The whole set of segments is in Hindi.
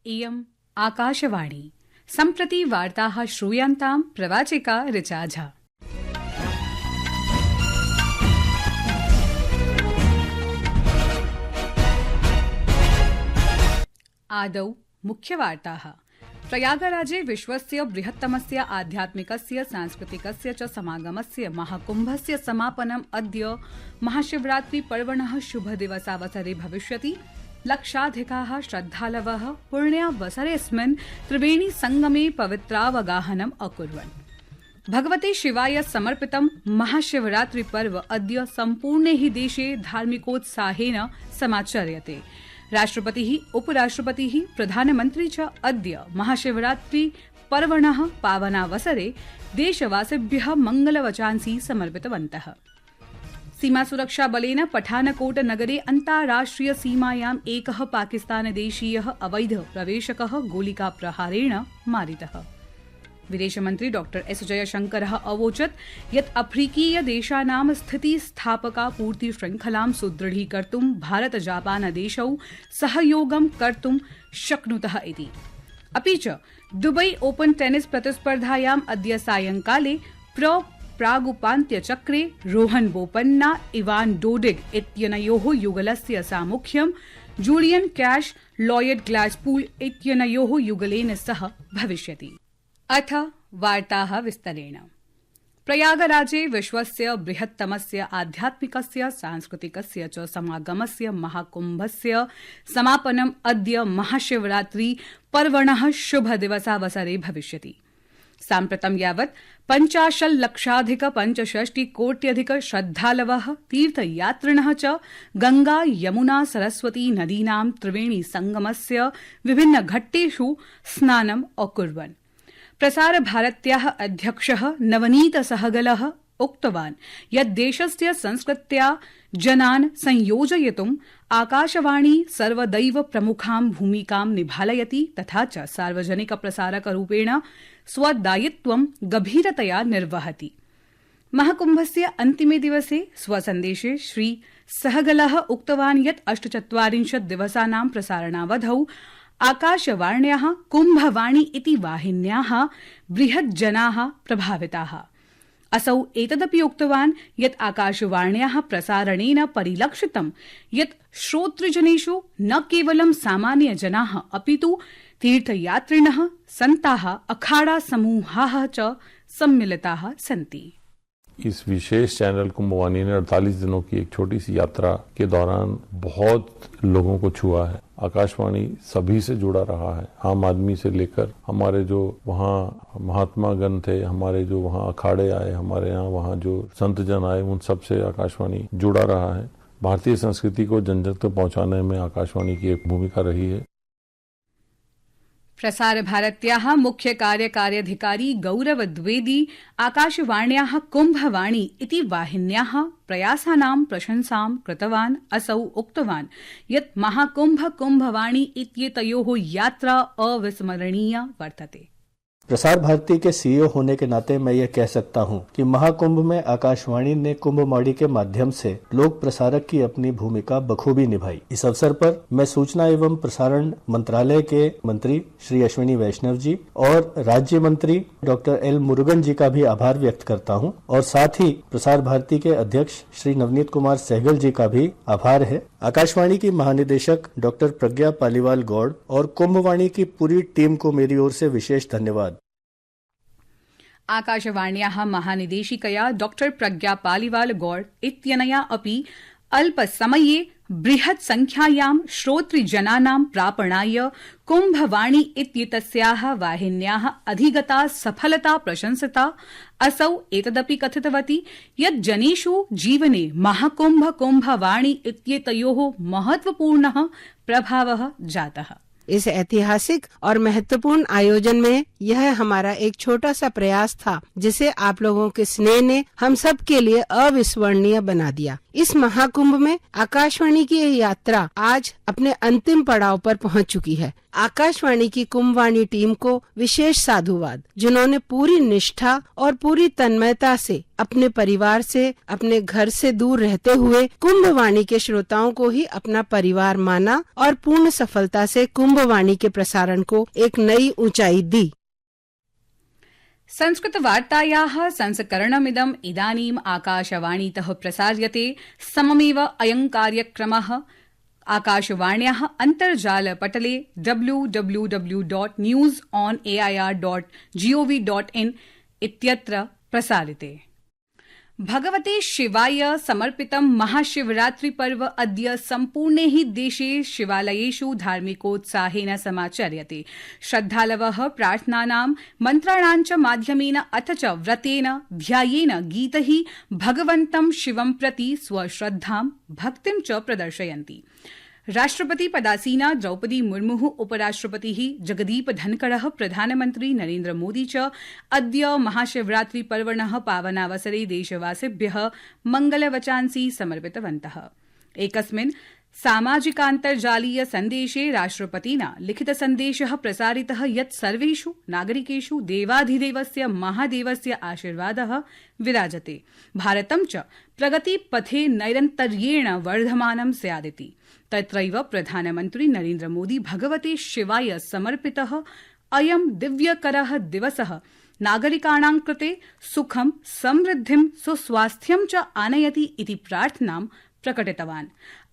इयम् आकाशवाणी सम्प्रति वार्ताः श्रूयन्ताम् प्रवाचिका ऋचा झा। आदौ मुख्यवार्ताः। प्रयागराजे विश्वस्य बृहत्तमस्य आध्यात्मिकस्य सांस्कृतिकस्य च समागमस्य महाकुम्भस्य समापनम् अद्य महाशिवरात्रिपर्वणः शुभदिवसावसरे भविष्यति। लक्षाधिकाः श्रद्धालवः पुण्यावसरेऽस्मिन् त्रिवेणी संगमे पवित्रावगाहनम् अकुर्वन्। भगवते शिवाय समर्पितं महाशिवरात्रिपर्व अद्य सम्पूर्णे हि देशे धार्मिकोत्साहेन समाचर्यते। राष्ट्रपतिः, उपराष्ट्रपतिः, प्रधानमन्त्री च अद्य महाशिवरात्रि पर्वणः पावनावसरे देशवासिभ्यः मङ्गलवचांसि समर्पितवन्तः। सीमासुरक्षा बलेन पठानकोट नगरे अन्ताराष्ट्रिय सीमायाम् एकः पाकिस्तानदेशीयः अवैध प्रवेशकः गोलिकाप्रहारेण मारितः। विदेशमन्त्री डॉ एस जयशंकरः अवोचत् यत् अफ्रीकीय देशानां स्थितिस्थापका पूर्तिशृङ्खलां सुदृढीकर्तुं भारत जापान देशौ सहयोगं कर्तुं शक्नुतः इति। अपि च दुबई ओपन टेनिस प्रतिस्पर्धायाम् अद्य सायंकाले प्रागुपान्त्यचक्रे रोहन बोपन्ना इवान डोडिग इत्यनयोः युगलस्य सामुख्यं जूलियन कैश लॉयड ग्लासपूल इत्यनयोः युगलेन सह भविष्यति। अथ वार्ताः विस्तरेण। प्रयागराजे विश्वस्य बृहत्तमस्य आध्यात्मिकस्य सांस्कृतिकस्य च समागमस्य महाकुम्भस्य समापनम् अद्य महाशिवरात्रि पर्वणः शुभदिवसावसरे भविष्यति। साम्प्रतं यावत् 50,65,65 श्रद्धालवः तीर्थयात्रिणः च गंगा यमुना सरस्वती नदीनां त्रिवेणी संगमस्य विभिन्न घट्टेषु स्नानम् अकुर्वन्। प्रसार भारत्याः अध्यक्षः नवनीत सहगलः उक्तवान् यत् देशस्य संस्कृत्या जनान् संयोजयितुम् आकाशवाणी सर्वदैव प्रमुखां भूमिकां निभालयति तथा च सार्वजनिक प्रसारकरूपेण स्वदायित्वं गभीरतया निर्वहति। महाकुम्भस्य अन्तिमे दिवसे स्वसन्देशे श्री सहगलः उक्तवान् यत् 48 दिवसानां प्रसारणावधौ आकाशवाण्याः कुम्भवाणी इति वाहिन्याः बृहत् जनाः प्रभाविताः। असौ एतदपि उक्तवान् यत् आकाशवाण्याः प्रसारणेन परिलक्षितं यत् श्रोतृजनेषु न केवलं सामान्यजनाः अपितु तीर्थयात्रिणः, सन्ताः, अखाड़ा समूहाः च सम्मिलिताः सन्ति। इस विशेष चैनल कुंभवाणी ने 48 दिनों की एक छोटी सी यात्रा के दौरान बहुत लोगों को छुआ है। आकाशवाणी सभी से जुड़ा रहा है, आम आदमी से लेकर हमारे जो वहाँ महात्मा गण थे, हमारे जो वहाँ अखाड़े आए, हमारे यहाँ वहाँ जो संत जन आए, उन सब से आकाशवाणी जुड़ा रहा है। भारतीय संस्कृति को जन जन तक पहुँचाने में आकाशवाणी की एक भूमिका रही है। प्रसार भारत्याः मुख्य कार्यकार्यधिकारी गौरव द्विवेदी आकाशवाण्याः कुम्भवाणी इति वाहिन्याः प्रयासानां प्रशंसां कृतवान्। असौ उक्तवान् यत् महाकुम्भ कुम्भवाणी इत्येतयोः यात्रा अविस्मरणीया वर्तते। प्रसार भारती के सीईओ होने के नाते मैं ये कह सकता हूँ कि महाकुंभ में आकाशवाणी ने कुंभवाणी के माध्यम से लोक प्रसारक की अपनी भूमिका बखूबी निभाई। इस अवसर पर मैं सूचना एवं प्रसारण मंत्रालय के मंत्री श्री अश्विनी वैष्णव जी और राज्य मंत्री डॉक्टर एल मुरुगन जी का भी आभार व्यक्त करता हूँ और साथ ही प्रसार भारती के अध्यक्ष श्री नवनीत कुमार सहगल जी का भी आभार है। आकाशवाणी की महानिदेशक डॉक्टर प्रज्ञा पालीवाल गौड़ और कुंभवाणी की पूरी टीम को मेरी ओर से विशेष धन्यवाद। आकाशवाण्याः महानिदेशिकया डॉक्टर प्रज्ञा पालीवाल गौड़ इत्यनया अपि अल्पसमये बृहत् संख्यायां श्रोतृजनानां प्रापणाय कुम्भवाणी इत्येतस्याः वाहिन्याः अधिगता सफलता प्रशंसिता। असौ एतदपि कथितवती यत् जनेषु जीवने महाकुम्भ कुम्भवाणी इत्येतयोः महत्वपूर्णः प्रभावः जातः। इस ऐतिहासिक और महत्वपूर्ण आयोजन में यह हमारा एक छोटा सा प्रयास था जिसे आप लोगों के स्नेह ने हम सब के लिए अविस्मरणीय बना दिया। इस महाकुंभ में आकाशवाणी की यह यात्रा आज अपने अंतिम पड़ाव पर पहुंच चुकी है। आकाशवाणी की कुंभवाणी टीम को विशेष साधुवाद, जिन्होंने पूरी निष्ठा और पूरी तन्मयता से अपने परिवार से, अपने घर से दूर रहते हुए कुंभवाणी के श्रोताओं को ही अपना परिवार माना और पूर्ण सफलता से कुंभवाणी के प्रसारण को एक नई ऊंचाई दी। संस्कृतवार्तायाः संस्करणमिदम् इदानीम् आकाशवाणीतः प्रसार्यते। सममेव अयं कार्यक्रमः आकाशवाण्याः अन्तर्जालपटले www.newsonair.gov.in इत्यत्र प्रसारिते। भगवते शिवाय समर्पितं महाशिवरात्रि पर्व अद्य सम्पूर्णे हि देशे शिवालयेषु धार्मिकोत्साहेन समाचर्यते। श्रद्धालवः प्रार्थनानां, मन्त्राणां च माध्यमेन अथ च व्रतेन, ध्यायेन, गीतैः भगवन्तं शिवं प्रति स्वश्रद्धां, भक्तिं च प्रदर्शयन्ति। राष्ट्रपति पदासीना द्रौपदी मुर्मुः, उपराष्ट्रपतिः जगदीप धनखड़ः, प्रधानमन्त्री नरेन्द्र मोदी च अद्य महाशिवरात्रि पर्वणः पावनावसरे देशवासिभ्यः मंगलवचांसि समर्पितवन्तः। एकस्मिन् सामाजिकान्तर्जालीय सन्देशे राष्ट्रपतिना लिखितसन्देशः प्रसारितः यत् सर्वेषु नागरिकेषु देवाधिदेवस्य महादेवस्य आशीर्वादः विराजते। भारतं च प्रगतिपथे नैरन्तर्येण वर्धमानं स्यादिति। तत्रैव प्रधानमन्त्री नरेन्द्र मोदी भगवते शिवाय समर्पितः अयं दिव्यकरः दिवसः नागरिकाणां कृते सुखं, समृद्धिं, सुस्वास्थ्यं च आनयति इति प्रार्थनां प्रकटितवान्।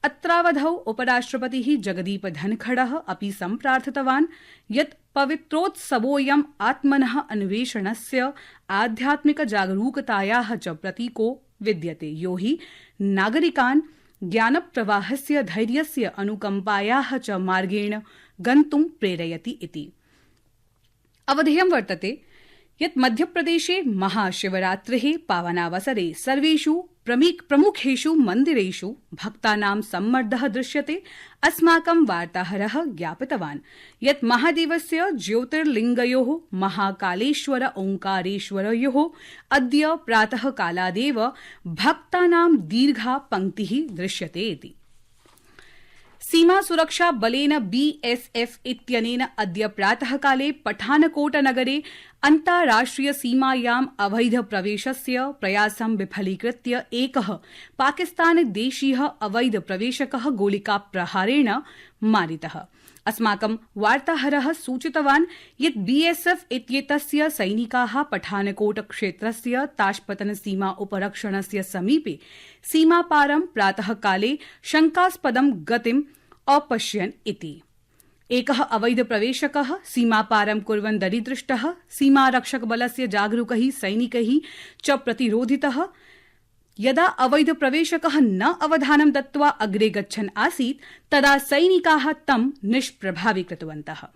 अत्रावधौ उपराष्ट्रपतिः जगदीप धनखड़ः अपि सम्प्रार्थितवान् यत् पवित्रोत्सवोऽयम् आत्मनः अन्वेषणस्य, आध्यात्मिक जागरूकतायाः च प्रतीको विद्यते, यो हि नागरिकान् ज्ञानप्रवाहस्य, धैर्यस्य, अनुकम्पायाः च मार्गेण गन्तुं प्रेरयति इति। अवधेयं वर्तते यत् मध्यप्रदेशे महाशिवरात्रेः पावनावसरे सर्वेषु प्रमुखेषु मन्दिरेषु भक्तानां सम्मर्दः दृश्यते। अस्माकं वार्ताहरः ज्ञापितवान् यत् महादेवस्य ज्योतिर्लिङ्गयोः महाकालेश्वर ओङ्कारेश्वरयोः अद्य प्रातः कालादेव भक्तानां दीर्घा पङ्क्तिः दृश्यते इति। सीमा सुरक्षा बलेन BSF इत्यनेन अद्य प्रातःकाले पठानकोटनगरे अन्ताराष्ट्रिय सीमायाम् अवैध प्रवेशस्य प्रयासं विफलीकृत्य एकः पाकिस्तानदेशीयः अवैध प्रवेशकः गोलिकाप्रहारेण मारितः। अस्माकं वार्ताहरः सूचितवान् यत् BSF इत्येतस्य सैनिकाः पठानकोट क्षेत्रस्य ताश्पतन सीमा उपरक्षणस्य समीपे सीमापारं प्रातःकाले शङ्कास्पदं गतिम् अपश्यन् इति। एकः अवैध प्रवेशकः सीमापारं कुर्वन् दरीदृष्टः। सीमारक्षकबलस्य जागरूकैः सैनिकैः च प्रतिरोधितः। यदा अवैध प्रवेशकः न अवधानं दत्त्वा अग्रे गच्छन् आसीत् तदा सैनिकाः तं निष्प्रभावी कृतवन्तः।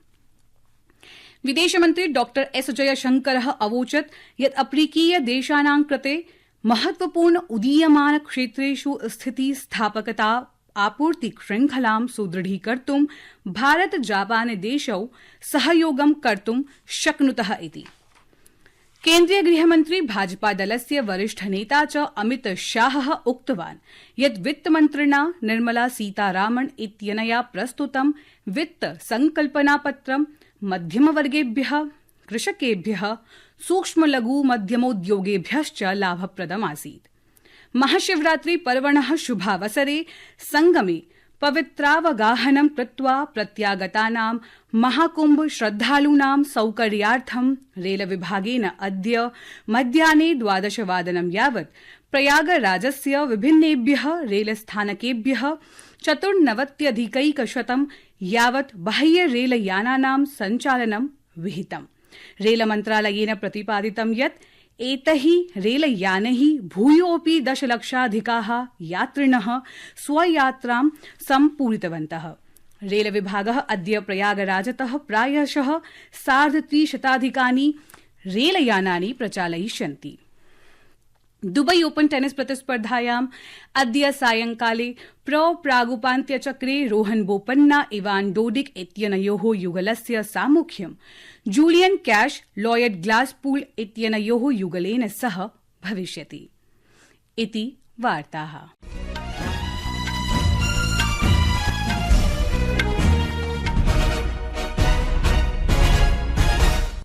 विदेशमन्त्री डॉक्टर एस जयशंकरः अवोचत् यत् अफ्रीकीय देशानां कृते महत्वपूर्ण उदीयमान क्षेत्रेषु स्थिति स्थापकता आपूर्ति श्रृंखलां सुदृढीकर्तुं भारत जापान देशौ सहयोगं कर्तुं शक्नुतः इति। केन्द्रीय गृहमन्त्री भाजपा दलस्य वरिष्ठ नेता च अमित शाहः उक्तवान् यत् वित्तमन्त्रिणा निर्मला सीतारामन् इत्यनया प्रस्तुतं वित्त संकल्पनापत्रं मध्यमवर्गेभ्यः, कृषकेभ्यः, सूक्ष्म लघु मध्यमोद्योगेभ्यश्च लाभप्रदमासीत्। महाशिवरात्रि पर्वणः शुभावसरे संगमे पवित्रावगाहनं कृत्वा प्रत्यागतानां महाकुंभ श्रद्धालूनां सौकर्यार्थं रेलविभागेन अद्य मध्याह्ने 12 वादनं यावत् प्रयागराजस्य विभिन्नेभ्यः रेलस्थानकेभ्यः 94,100 यावत् बाह्य रेलयानानां सञ्चालनं विहितम्। रेलमन्त्रालयेन प्रतिपादितं यत् एतैः रेलयानैः भूयोऽपि 10 लक्षाधिकाः यात्रिणः स्वयात्रां सम्पूरितवन्तः। रेलविभागः अद्य प्रयागराजतः प्रायशः 350 रेलयानानि प्रचालयिष्यन्ति। दुबई ओपन टेनिस प्रतिस्पर्धायाम् अद्य सायंकाले प्रागुपान्त्यचक्रे रोहन बोपन्ना इवान डोडिक इत्यनयोः युगलस्य सामुख्यं जूलियन कैश लॉयड ग्लासपूल इत्यनयोः युगलेन सह भविष्यति इति वार्ताः।